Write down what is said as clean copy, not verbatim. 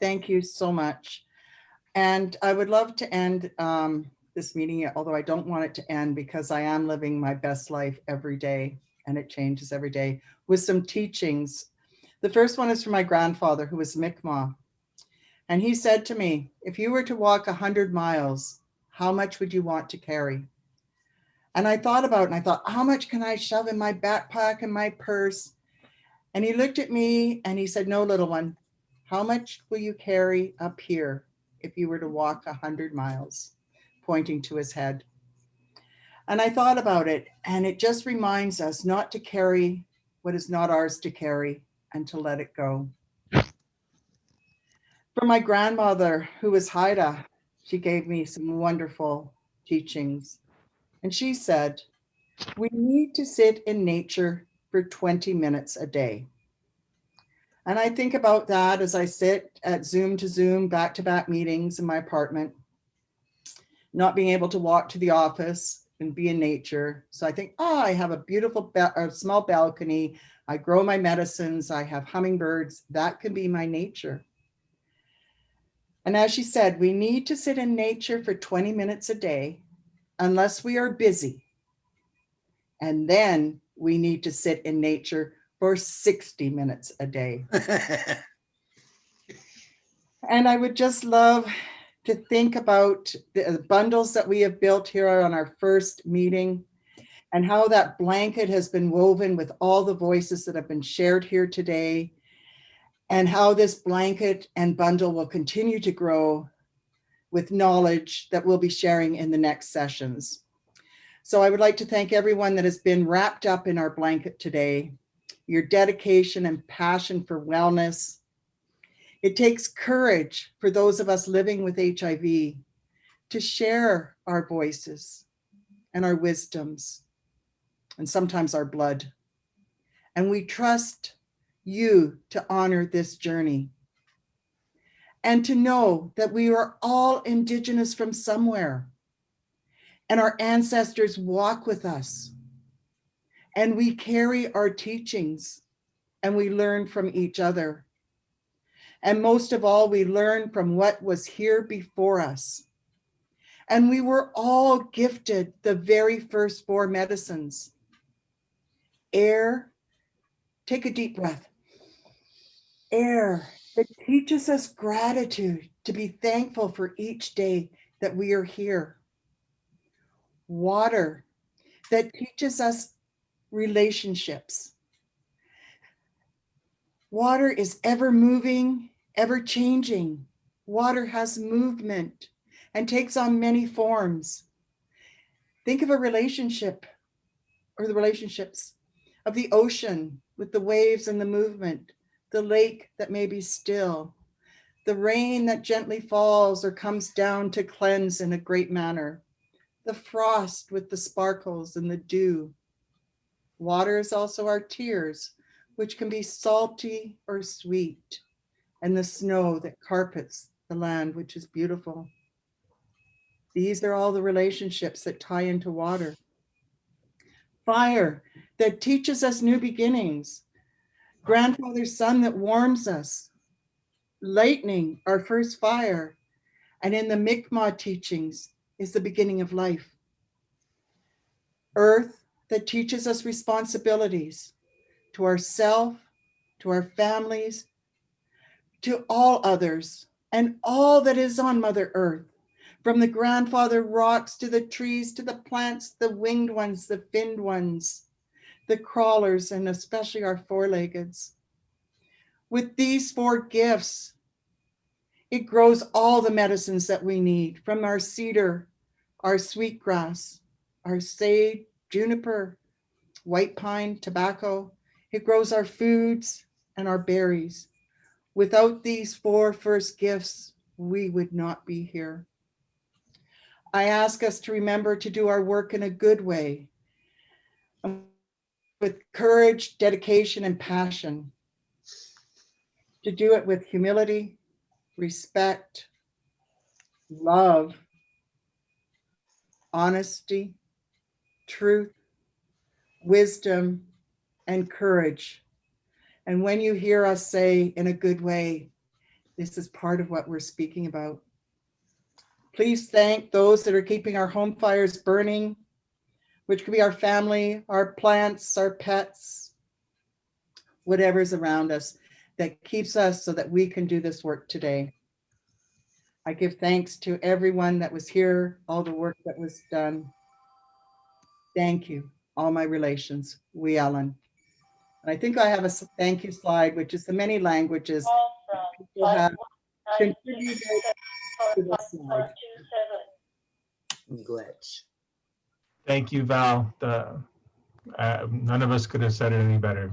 Thank you so much. And I would love to end this meeting, although I don't want it to end because I am living my best life every day and it changes every day, with some teachings. The first one is from my grandfather, who was Mi'kmaq. And he said to me, if you were to walk 100 miles, how much would you want to carry? And I thought about it and I thought, how much can I shove in my backpack and my purse? And he looked at me and he said, no, little one, how much will you carry up here if you were to walk 100 miles, pointing to his head? And I thought about it, and it just reminds us not to carry what is not ours to carry and to let it go. For my grandmother, who was Haida, she gave me some wonderful teachings. And she said, we need to sit in nature for 20 minutes a day. And I think about that as I sit at Zoom to Zoom, back-to-back meetings in my apartment, not being able to walk to the office and be in nature. So I think, oh, I have a beautiful, small balcony. I grow my medicines. I have hummingbirds. That can be my nature. And as she said, we need to sit in nature for 20 minutes a day, unless we are busy. And then we need to sit in nature for 60 minutes a day. And I would just love to think about the bundles that we have built here on our first meeting, and how that blanket has been woven with all the voices that have been shared here today, and how this blanket and bundle will continue to grow with knowledge that we'll be sharing in the next sessions. So I would like to thank everyone that has been wrapped up in our blanket today, your dedication and passion for wellness. It takes courage for those of us living with HIV to share our voices and our wisdoms, and sometimes our blood. And we trust you to honor this journey, and to know that we are all Indigenous from somewhere, and our ancestors walk with us, and we carry our teachings, and we learn from each other. And most of all, we learn from what was here before us. And we were all gifted the very first 4 medicines. Air, take a deep breath. Air that teaches us gratitude, to be thankful for each day that we are here. Water that teaches us relationships. Water is ever moving, ever changing. Water has movement and takes on many forms. Think of a relationship, or the relationships of the ocean with the waves and the movement, the lake that may be still, the rain that gently falls or comes down to cleanse in a great manner, the frost with the sparkles and the dew. Water is also our tears, which can be salty or sweet, and the snow that carpets the land, which is beautiful. These are all the relationships that tie into water. Fire that teaches us new beginnings. Grandfather's sun that warms us. Lightning, our first fire. And in the Mi'kmaq teachings is the beginning of life. Earth that teaches us responsibilities to ourselves, to our families, to all others, and all that is on Mother Earth, from the grandfather rocks to the trees, to the plants, the winged ones, the finned ones, the crawlers, and especially our four-leggeds. With these 4 gifts, it grows all the medicines that we need, from our cedar, our sweetgrass, our sage, juniper, white pine, tobacco. It grows our foods and our berries. Without these 4 first gifts, we would not be here. I ask us to remember to do our work in a good way, with courage, dedication, and passion. To do it with humility, respect, love, honesty, truth, wisdom, and courage. And when you hear us say in a good way, This is part of what we're speaking about. Please thank those that are keeping our home fires burning, which could be our family, our plants, our pets, whatever's around us that keeps us so that we can do this work today. I give thanks to everyone that was here, all the work that was done. Thank you, all my relations, we Ellen. And I think I have a thank you slide, which is the many languages people have contributed to this slide. Glitch. Thank you, Val. None of us could have said it any better.